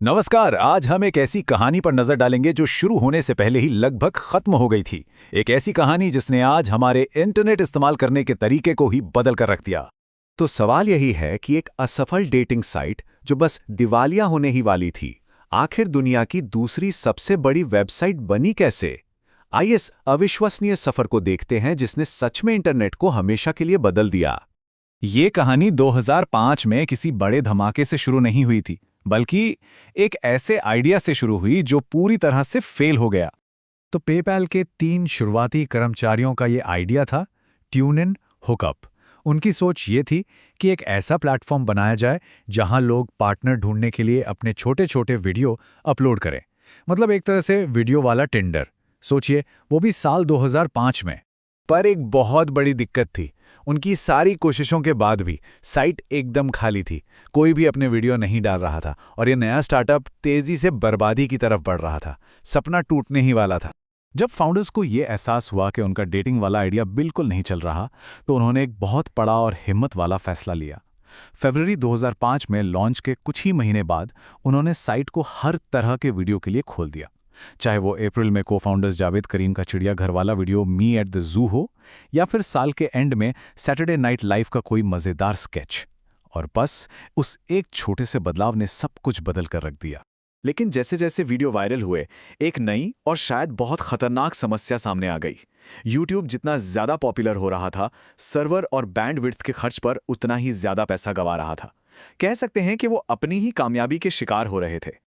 नमस्कार। आज हम एक ऐसी कहानी पर नजर डालेंगे जो शुरू होने से पहले ही लगभग खत्म हो गई थी। एक ऐसी कहानी जिसने आज हमारे इंटरनेट इस्तेमाल करने के तरीके को ही बदल कर रख दिया। तो सवाल यही है कि एक असफल डेटिंग साइट जो बस दिवालिया होने ही वाली थी, आखिर दुनिया की दूसरी सबसे बड़ी वेबसाइट बनी कैसे? आइए इस अविश्वसनीय सफर को देखते हैं जिसने सच में इंटरनेट को हमेशा के लिए बदल दिया। ये कहानी 2005 में किसी बड़े धमाके से शुरू नहीं हुई थी, बल्कि एक ऐसे आइडिया से शुरू हुई जो पूरी तरह से फेल हो गया। तो पेपैल के 3 शुरुआती कर्मचारियों का ये आइडिया था, ट्यून इन हुकअप। उनकी सोच ये थी कि एक ऐसा प्लेटफॉर्म बनाया जाए जहां लोग पार्टनर ढूंढने के लिए अपने छोटे छोटे वीडियो अपलोड करें। मतलब एक तरह से वीडियो वाला टिंडर। सोचिए, वो भी साल 2005 में। पर एक बहुत बड़ी दिक्कत थी। उनकी सारी कोशिशों के बाद भी साइट एकदम खाली थी। कोई भी अपने वीडियो नहीं डाल रहा था और ये नया स्टार्टअप तेजी से बर्बादी की तरफ बढ़ रहा था। सपना टूटने ही वाला था। जब फाउंडर्स को ये एहसास हुआ कि उनका डेटिंग वाला आइडिया बिल्कुल नहीं चल रहा, तो उन्होंने एक बहुत बड़ा और हिम्मत वाला फैसला लिया। फरवरी 2005 में लॉन्च के कुछ ही महीने बाद उन्होंने साइट को हर तरह के वीडियो के लिए खोल दिया। चाहे वो अप्रैल में को-फाउंडर्स जावेद करीम का चिड़ियाघर वाला video me at the zoo हो, या फिर साल के एंड में सैटरडे नाइट लाइव का कोई मजेदार स्केच। और बस उस एक छोटे से बदलाव ने सब कुछ बदल कर रख दिया। लेकिन जैसे जैसे वीडियो वायरल हुए, एक नई और शायद बहुत खतरनाक समस्या सामने आ गई। यूट्यूब जितना ज्यादा पॉपुलर हो रहा था, सर्वर और बैंडविड्थ के खर्च पर उतना ही ज्यादा पैसा गंवा रहा था। कह सकते हैं कि वो अपनी ही कामयाबी के शिकार हो रहे थे।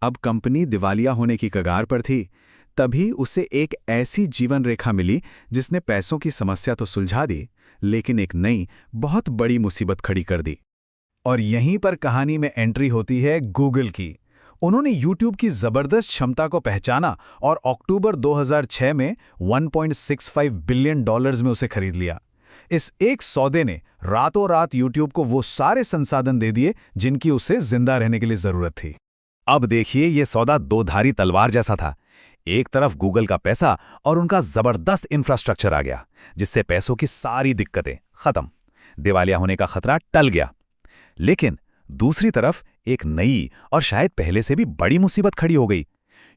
अब कंपनी दिवालिया होने की कगार पर थी। तभी उसे एक ऐसी जीवन रेखा मिली जिसने पैसों की समस्या तो सुलझा दी, लेकिन एक नई बहुत बड़ी मुसीबत खड़ी कर दी। और यहीं पर कहानी में एंट्री होती है गूगल की। उन्होंने यूट्यूब की जबरदस्त क्षमता को पहचाना और अक्टूबर 2006 में $1.65 बिलियन में उसे खरीद लिया। इस एक सौदे ने रातों रात यूट्यूब को वो सारे संसाधन दे दिए जिनकी उसे जिंदा रहने के लिए जरूरत थी। अब देखिए, ये सौदा दो-धारी तलवार जैसा था। एक तरफ गूगल का पैसा और उनका जबरदस्त इंफ्रास्ट्रक्चर आ गया, जिससे पैसों की सारी दिक्कतें खत्म, दिवालिया होने का खतरा टल गया। लेकिन दूसरी तरफ एक नई और शायद पहले से भी बड़ी मुसीबत खड़ी हो गई।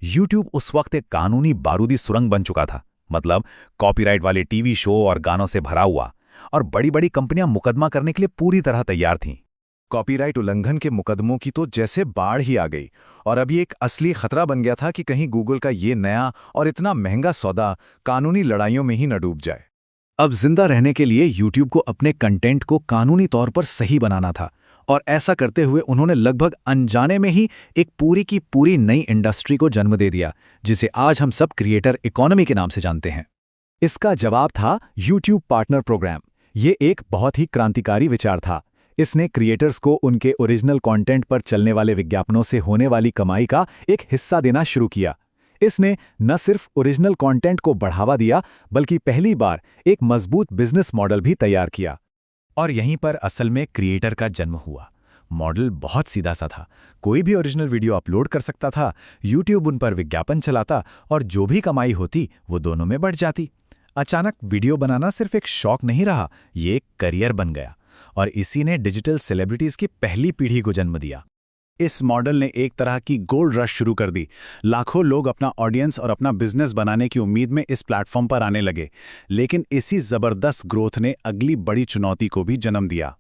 यूट्यूब उस वक्त एक कानूनी बारूदी सुरंग बन चुका था। मतलब कॉपीराइट वाले टीवी शो और गानों से भरा हुआ, और बड़ी-बड़ी कंपनियां मुकदमा करने के लिए पूरी तरह तैयार थीं। कॉपीराइट उल्लंघन के मुकदमों की तो जैसे बाढ़ ही आ गई, और अभी एक असली खतरा बन गया था कि कहीं गूगल का ये नया और इतना महंगा सौदा कानूनी लड़ाइयों में ही न डूब जाए। अब जिंदा रहने के लिए यूट्यूब को अपने कंटेंट को कानूनी तौर पर सही बनाना था, और ऐसा करते हुए उन्होंने लगभग अनजाने में ही एक पूरी की पूरी नई इंडस्ट्री को जन्म दे दिया, जिसे आज हम सब क्रिएटर इकोनॉमी के नाम से जानते हैं। इसका जवाब था यूट्यूब पार्टनर प्रोग्राम। ये एक बहुत ही क्रांतिकारी विचार था। इसने क्रिएटर्स को उनके ओरिजिनल कंटेंट पर चलने वाले विज्ञापनों से होने वाली कमाई का एक हिस्सा देना शुरू किया। इसने न सिर्फ ओरिजिनल कंटेंट को बढ़ावा दिया, बल्कि पहली बार एक मजबूत बिजनेस मॉडल भी तैयार किया। और यहीं पर असल में क्रिएटर का जन्म हुआ। मॉडल बहुत सीधा सा था। कोई भी ओरिजिनल वीडियो अपलोड कर सकता था, यूट्यूब उन पर विज्ञापन चलाता, और जो भी कमाई होती वो दोनों में बढ़ जाती। अचानक वीडियो बनाना सिर्फ एक शौक नहीं रहा, ये एक करियर बन गया। और इसी ने डिजिटल सेलिब्रिटीज की पहली पीढ़ी को जन्म दिया। इस मॉडल ने एक तरह की गोल्ड रश शुरू कर दी। लाखों लोग अपना ऑडियंस और अपना बिजनेस बनाने की उम्मीद में इस प्लेटफॉर्म पर आने लगे। लेकिन इसी जबरदस्त ग्रोथ ने अगली बड़ी चुनौती को भी जन्म दिया।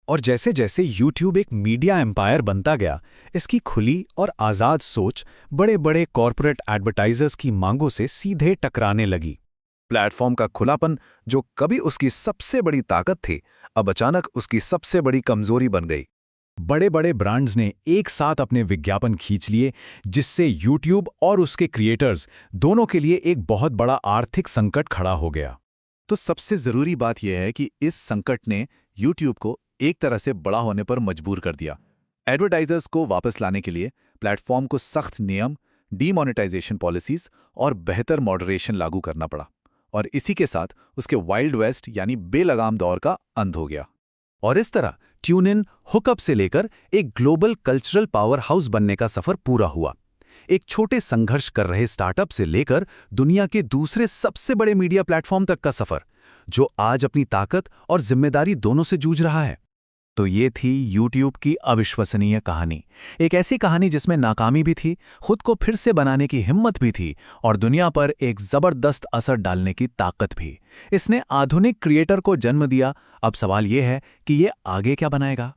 और जैसे जैसे यूट्यूब एक मीडिया एम्पायर बनता गया, इसकी खुली और आज़ाद सोच बड़े बड़े कॉरपोरेट एडवर्टाइजर्स की मांगों से सीधे टकराने लगी। प्लेटफॉर्म का खुलापन, जो कभी उसकी सबसे बड़ी ताकत थी, अब अचानक उसकी सबसे बड़ी कमजोरी बन गई। बड़े बड़े ब्रांड्स ने एक साथ अपने विज्ञापन खींच लिए, जिससे यूट्यूब और उसके क्रिएटर्स दोनों के लिए एक बहुत बड़ा आर्थिक संकट खड़ा हो गया। तो सबसे जरूरी बात यह है कि इस संकट ने यूट्यूब को एक तरह से बड़ा होने पर मजबूर कर दिया। एडवर्टाइजर्स को वापस लाने के लिए प्लेटफॉर्म को सख्त नियम, डीमोनेटाइजेशन पॉलिसीज और बेहतर मॉडरेशन लागू करना पड़ा। और इसी के साथ उसके वाइल्ड वेस्ट यानी बेलगाम दौर का अंत हो गया। और इस तरह ट्यून इन हुकअप से लेकर एक ग्लोबल कल्चरल पावर हाउस बनने का सफर पूरा हुआ। एक छोटे संघर्ष कर रहे स्टार्टअप से लेकर दुनिया के दूसरे सबसे बड़े मीडिया प्लेटफॉर्म तक का सफर, जो आज अपनी ताकत और जिम्मेदारी दोनों से जूझ रहा है। तो ये थी YouTube की अविश्वसनीय कहानी। एक ऐसी कहानी जिसमें नाकामी भी थी, खुद को फिर से बनाने की हिम्मत भी थी और दुनिया पर एक जबरदस्त असर डालने की ताकत भी। इसने आधुनिक क्रिएटर को जन्म दिया। अब सवाल ये है कि ये आगे क्या बनाएगा।